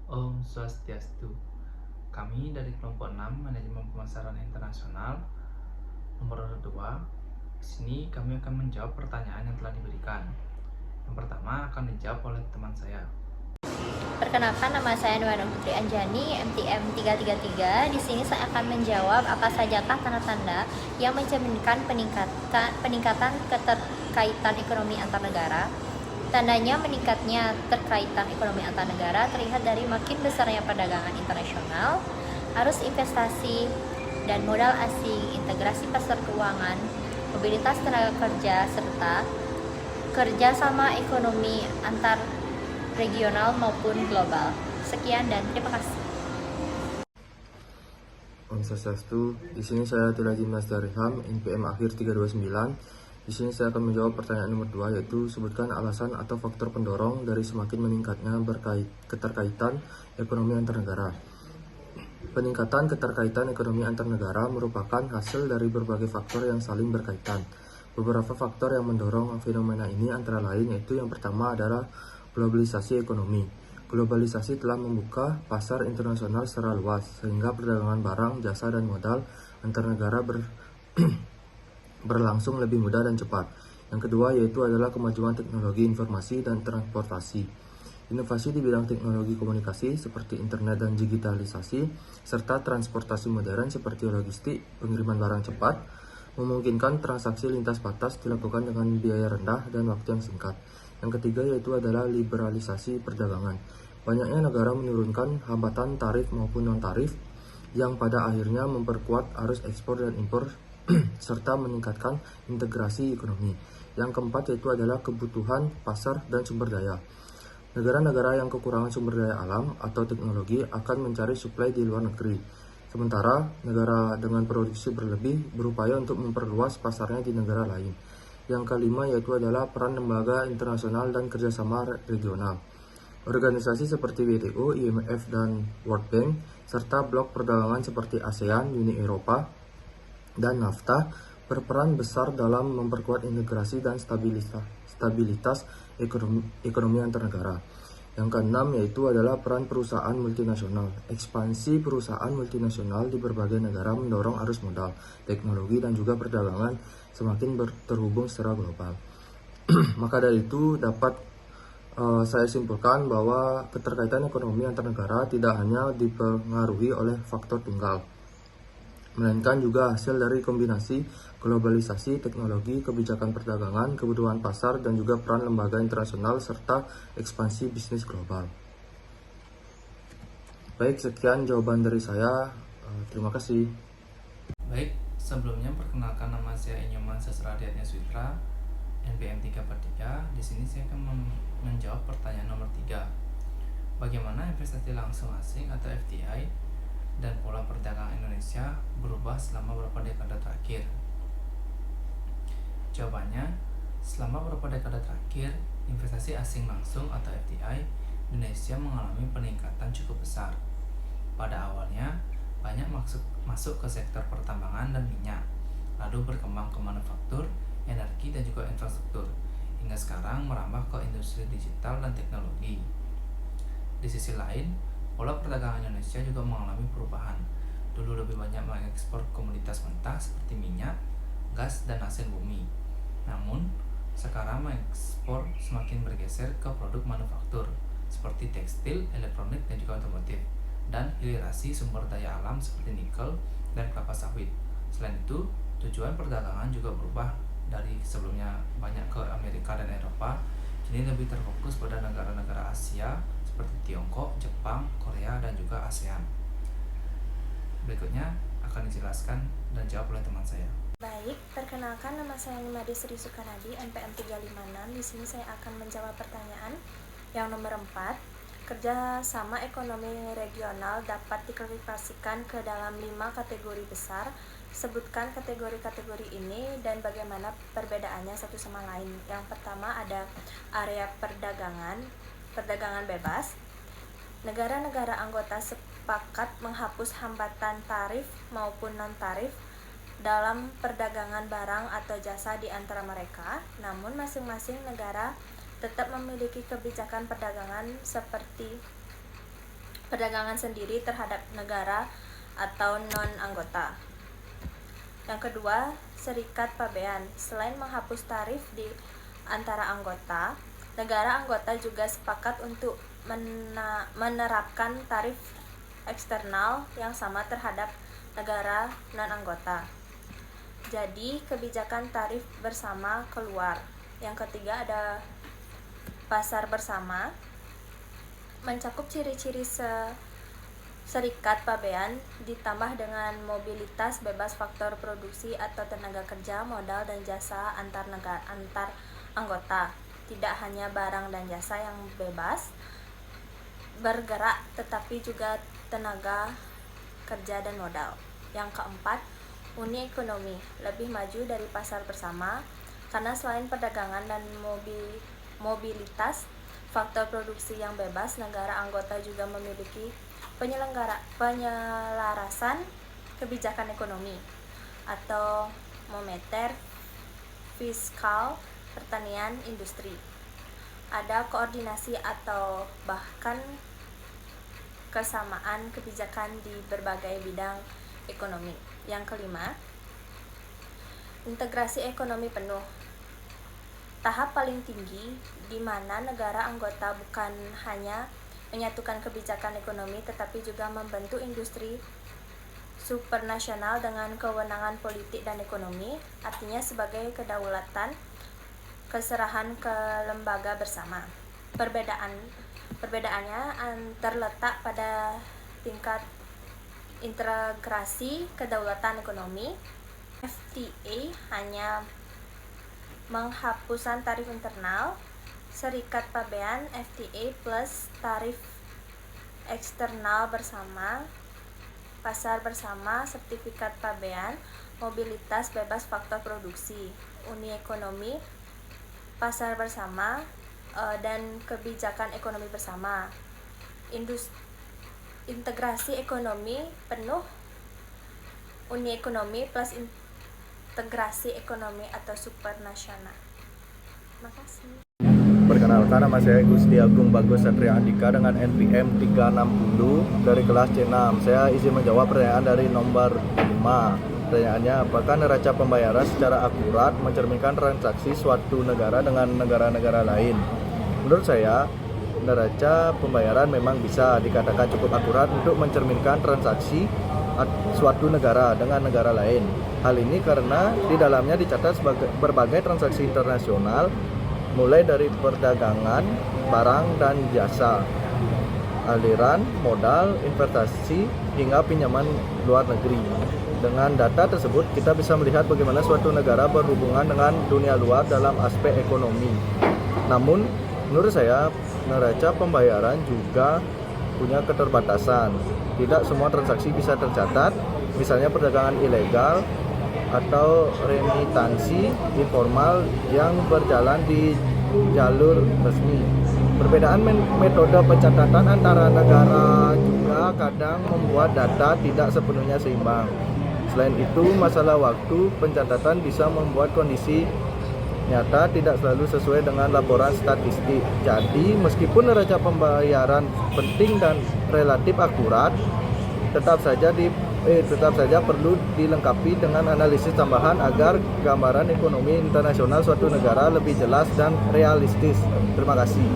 Om Swastiastu. Kami dari kelompok 6 Manajemen Pemasaran Internasional nomor 2. Di sini kami akan menjawab pertanyaan yang telah diberikan. Yang pertama akan dijawab oleh teman saya. Perkenalkan, nama saya Nuwana Putri Anjani, MTM 333. Di sini saya akan menjawab apa sajakah tanda-tanda yang mencerminkan peningkatan keterkaitan ekonomi antar negara. Tandanya meningkatnya terkaitan ekonomi antar negara terlihat dari makin besarnya perdagangan internasional, arus investasi dan modal asing, integrasi pasar keuangan, mobilitas tenaga kerja, serta kerjasama ekonomi antar regional maupun global. Sekian dan terima kasih. Om Swastiastu. Di sini saya Tuladi Mas Dariham, NPM akhir 329. Di sini saya akan menjawab pertanyaan nomor 2, yaitu sebutkan alasan atau faktor pendorong dari semakin meningkatnya keterkaitan ekonomi antar negara. Peningkatan keterkaitan ekonomi antar negara merupakan hasil dari berbagai faktor yang saling berkaitan. Beberapa faktor yang mendorong fenomena ini antara lain yaitu yang pertama adalah globalisasi ekonomi. Globalisasi telah membuka pasar internasional secara luas, sehingga perdagangan barang, jasa, dan modal antar negara berlangsung lebih mudah dan cepat. Yang kedua yaitu adalah kemajuan teknologi informasi dan transportasi. Inovasi di bidang teknologi komunikasi seperti internet dan digitalisasi, serta transportasi modern seperti logistik, pengiriman barang cepat, memungkinkan transaksi lintas batas dilakukan dengan biaya rendah dan waktu yang singkat. Yang ketiga yaitu adalah liberalisasi perdagangan. Banyaknya negara menurunkan hambatan tarif maupun non-tarif yang pada akhirnya memperkuat arus ekspor dan impor serta meningkatkan integrasi ekonomi. Yang keempat yaitu adalah kebutuhan pasar dan sumber daya. Negara-negara yang kekurangan sumber daya alam atau teknologi akan mencari suplai di luar negeri. Sementara negara dengan produksi berlebih berupaya untuk memperluas pasarnya di negara lain. Yang kelima yaitu adalah peran lembaga internasional dan kerjasama regional. Organisasi seperti WTO, IMF, dan World Bank, serta blok perdagangan seperti ASEAN, Uni Eropa, dan NAFTA berperan besar dalam memperkuat integrasi dan stabilitas ekonomi antar negara. Yang keenam yaitu adalah peran perusahaan multinasional. Ekspansi perusahaan multinasional di berbagai negara mendorong arus modal, teknologi, dan juga perdagangan semakin terhubung secara global. Maka dari itu dapat saya simpulkan bahwa keterkaitan ekonomi antar negara tidak hanya dipengaruhi oleh faktor tunggal, melainkan juga hasil dari kombinasi globalisasi, teknologi, kebijakan perdagangan, kebutuhan pasar, dan juga peran lembaga internasional serta ekspansi bisnis global. Baik, sekian jawaban dari saya. Terima kasih. Baik, sebelumnya perkenalkan, nama saya Inyoman Sesradiatnya Switra, NPM 3/3. Di sini saya akan menjawab pertanyaan nomor 3. Bagaimana investasi langsung asing atau FDI dan pola perdagangan Indonesia berubah selama beberapa dekade terakhir? Jawabannya, selama beberapa dekade terakhir, investasi asing langsung atau FDI Indonesia mengalami peningkatan cukup besar. Pada awalnya, banyak masuk ke sektor pertambangan dan minyak, lalu berkembang ke manufaktur, energi, dan juga infrastruktur, hingga sekarang merambah ke industri digital dan teknologi. Di sisi lain, pola perdagangan Indonesia juga mengalami perubahan. Dulu lebih banyak mengekspor komoditas mentah seperti minyak, gas, dan hasil bumi. Namun, sekarang mengekspor semakin bergeser ke produk manufaktur seperti tekstil, elektronik, dan juga otomotif, dan hilirisasi sumber daya alam seperti nikel dan kelapa sawit. Selain itu, tujuan perdagangan juga berubah dari sebelumnya banyak ke Amerika dan Eropa, kini lebih terfokus pada negara-negara Asia seperti Tiongkok, Jepang, Korea, dan juga ASEAN. Berikutnya akan dijelaskan dan jawab oleh teman saya. Baik, perkenalkan, nama saya Nimade Sri Sukanadi, NPM 356. Di sini saya akan menjawab pertanyaan yang nomor 4. Kerjasama ekonomi regional dapat diklasifikasikan ke dalam 5 kategori besar. Sebutkan kategori-kategori ini dan bagaimana perbedaannya satu sama lain. Yang pertama ada area perdagangan bebas. Negara-negara anggota sepakat menghapus hambatan tarif maupun non-tarif dalam perdagangan barang atau jasa di antara mereka, namun masing-masing negara tetap memiliki kebijakan perdagangan seperti perdagangan sendiri terhadap negara atau non-anggota. Yang kedua, serikat pabean. Selain menghapus tarif di antara anggota, negara anggota juga sepakat untuk menerapkan tarif eksternal yang sama terhadap negara non-anggota. Jadi, kebijakan tarif bersama keluar. Yang ketiga ada pasar bersama, mencakup ciri-ciri serikat pabean ditambah dengan mobilitas bebas faktor produksi atau tenaga kerja, modal dan jasa antar anggota. Tidak hanya barang dan jasa yang bebas bergerak, tetapi juga tenaga kerja dan modal. Yang keempat, Uni ekonomi lebih maju dari pasar bersama karena selain perdagangan dan mobilitas faktor produksi yang bebas, negara anggota juga memiliki penyelarasan kebijakan ekonomi atau moneter, fiskal, pertanian, industri. Ada koordinasi atau bahkan kesamaan kebijakan di berbagai bidang ekonomi. Yang kelima, integrasi ekonomi penuh. Tahap paling tinggi di mana negara anggota bukan hanya menyatukan kebijakan ekonomi tetapi juga membentuk industri supranasional dengan kewenangan politik dan ekonomi, artinya sebagai kedaulatan keserahan ke lembaga bersama. Perbedaannya terletak pada tingkat integrasi kedaulatan ekonomi. FTA hanya penghapusan tarif internal, serikat pabean FTA plus tarif eksternal bersama, pasar bersama, sertifikat pabean, mobilitas bebas faktor produksi, uni ekonomi, pasar bersama, dan kebijakan ekonomi bersama. Integrasi ekonomi penuh, uni ekonomi plus integrasi ekonomi atau supranasional. Makasih. Perkenalkan, nama saya Gusti Agung Bagus Satria Andika dengan NPM 360 dari kelas C6. Saya izin menjawab pertanyaan dari nomor 5. Pertanyaannya, apakah neraca pembayaran secara akurat mencerminkan transaksi suatu negara dengan negara-negara lain? Menurut saya, neraca pembayaran memang bisa dikatakan cukup akurat untuk mencerminkan transaksi suatu negara dengan negara lain. Hal ini karena di dalamnya dicatat berbagai transaksi internasional, mulai dari perdagangan, barang dan jasa, aliran modal, investasi, hingga pinjaman luar negeri. Dengan data tersebut, kita bisa melihat bagaimana suatu negara berhubungan dengan dunia luar dalam aspek ekonomi. Namun, menurut saya, neraca pembayaran juga punya keterbatasan. Tidak semua transaksi bisa tercatat, misalnya perdagangan ilegal atau remitansi informal yang berjalan di jalur resmi. Perbedaan metode pencatatan antara negara juga kadang membuat data tidak sepenuhnya seimbang. Selain itu, masalah waktu pencatatan bisa membuat kondisi nyata tidak selalu sesuai dengan laporan statistik. Jadi, meskipun neraca pembayaran penting dan relatif akurat, tetap saja perlu dilengkapi dengan analisis tambahan agar gambaran ekonomi internasional suatu negara lebih jelas dan realistis. Terima kasih.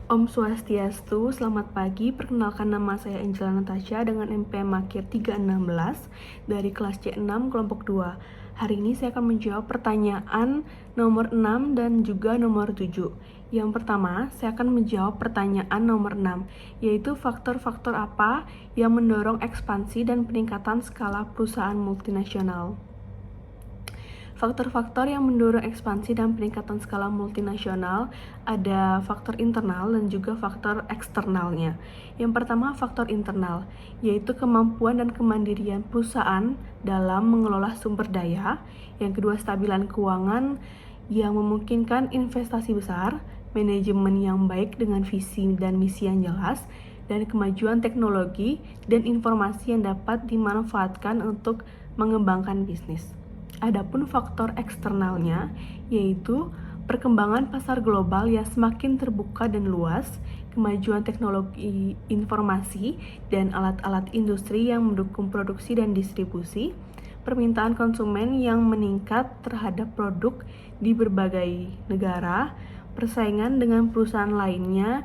Om Swastiastu, selamat pagi. Perkenalkan, nama saya Angela Natasha dengan NPM Makir 316 dari kelas C6 kelompok 2. Hari ini saya akan menjawab pertanyaan nomor 6 dan juga nomor 7. Yang pertama, saya akan menjawab pertanyaan nomor 6, yaitu faktor-faktor apa yang mendorong ekspansi dan peningkatan skala perusahaan multinasional. Faktor-faktor yang mendorong ekspansi dan peningkatan skala multinasional ada faktor internal dan juga faktor eksternalnya. Yang pertama, faktor internal, yaitu kemampuan dan kemandirian perusahaan dalam mengelola sumber daya. Yang kedua, stabilan keuangan yang memungkinkan investasi besar, manajemen yang baik dengan visi dan misi yang jelas, dan kemajuan teknologi dan informasi yang dapat dimanfaatkan untuk mengembangkan bisnis. Adapun faktor eksternalnya yaitu perkembangan pasar global yang semakin terbuka dan luas, kemajuan teknologi informasi dan alat-alat industri yang mendukung produksi dan distribusi, permintaan konsumen yang meningkat terhadap produk di berbagai negara, persaingan dengan perusahaan lainnya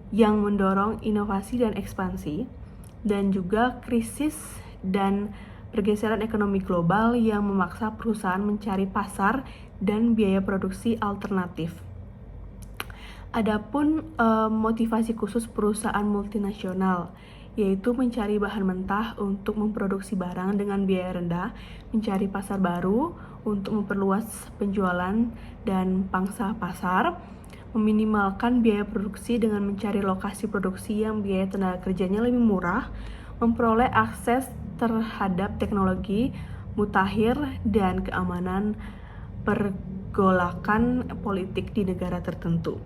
yang mendorong inovasi dan ekspansi, dan juga krisis dan pergeseran ekonomi global yang memaksa perusahaan mencari pasar dan biaya produksi alternatif. Adapun motivasi khusus perusahaan multinasional, yaitu mencari bahan mentah untuk memproduksi barang dengan biaya rendah, mencari pasar baru untuk memperluas penjualan dan pangsa pasar, meminimalkan biaya produksi dengan mencari lokasi produksi yang biaya tenaga kerjanya lebih murah, memperoleh akses terhadap teknologi mutakhir dan keamanan pergolakan politik di negara tertentu.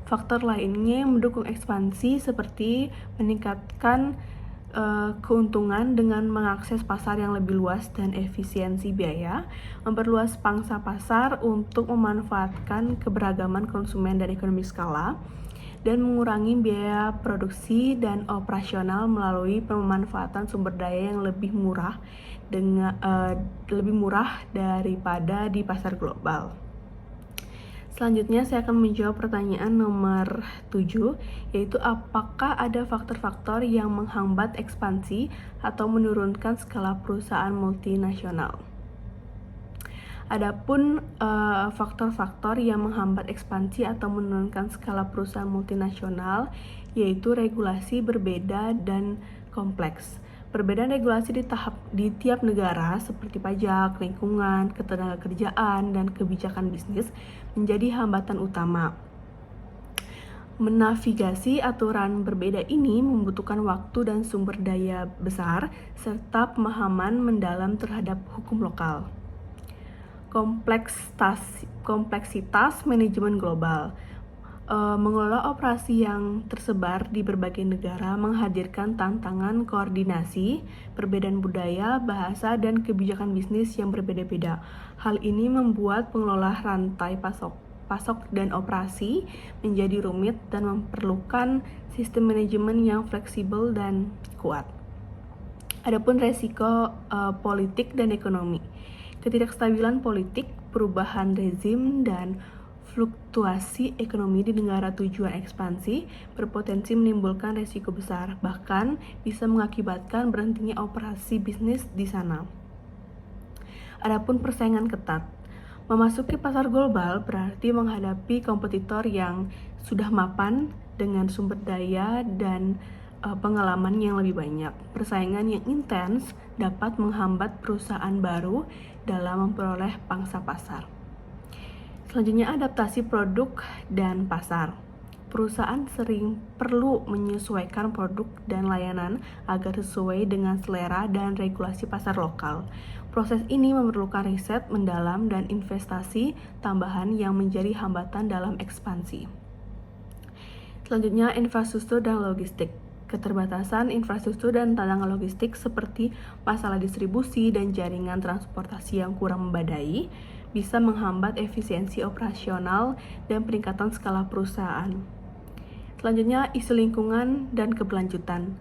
Faktor lainnya yang mendukung ekspansi seperti meningkatkan keuntungan dengan mengakses pasar yang lebih luas dan efisiensi biaya, memperluas pangsa pasar untuk memanfaatkan keberagaman konsumen dan ekonomi skala, dan mengurangi biaya produksi dan operasional melalui pemanfaatan sumber daya yang lebih murah daripada di pasar global. Selanjutnya saya akan menjawab pertanyaan nomor 7, yaitu apakah ada faktor-faktor yang menghambat ekspansi atau menurunkan skala perusahaan multinasional. Adapun faktor-faktor yang menghambat ekspansi atau menurunkan skala perusahaan multinasional, yaitu regulasi berbeda dan kompleks. Perbedaan regulasi di tiap negara seperti pajak, lingkungan, ketenagakerjaan, dan kebijakan bisnis menjadi hambatan utama. Menavigasi aturan berbeda ini membutuhkan waktu dan sumber daya besar, serta pemahaman mendalam terhadap hukum lokal. Kompleksitas manajemen global. Mengelola operasi yang tersebar di berbagai negara menghadirkan tantangan koordinasi, perbedaan budaya, bahasa, dan kebijakan bisnis yang berbeda-beda. Hal ini membuat pengelola rantai pasok dan operasi menjadi rumit dan memerlukan sistem manajemen yang fleksibel dan kuat. Adapun resiko politik dan ekonomi. Ketidakstabilan politik, perubahan rezim, dan fluktuasi ekonomi di negara tujuan ekspansi berpotensi menimbulkan risiko besar, bahkan bisa mengakibatkan berhentinya operasi bisnis di sana. Adapun persaingan ketat. Memasuki pasar global berarti menghadapi kompetitor yang sudah mapan dengan sumber daya dan pengalaman yang lebih banyak. Persaingan yang intens dapat menghambat perusahaan baru dalam memperoleh pangsa pasar. Selanjutnya, adaptasi produk dan pasar. Perusahaan sering perlu menyesuaikan produk dan layanan agar sesuai dengan selera dan regulasi pasar lokal. Proses ini memerlukan riset mendalam dan investasi tambahan yang menjadi hambatan dalam ekspansi. Selanjutnya, infrastruktur dan logistik. Keterbatasan infrastruktur dan tantangan logistik seperti masalah distribusi dan jaringan transportasi yang kurang memadai bisa menghambat efisiensi operasional dan peningkatan skala perusahaan. Selanjutnya, isu lingkungan dan keberlanjutan.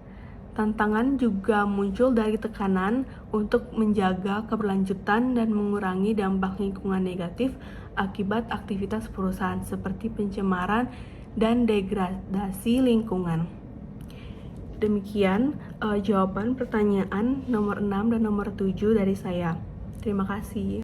Tantangan juga muncul dari tekanan untuk menjaga keberlanjutan dan mengurangi dampak lingkungan negatif akibat aktivitas perusahaan seperti pencemaran dan degradasi lingkungan. Demikian jawaban pertanyaan nomor 6 dan nomor 7 dari saya. Terima kasih.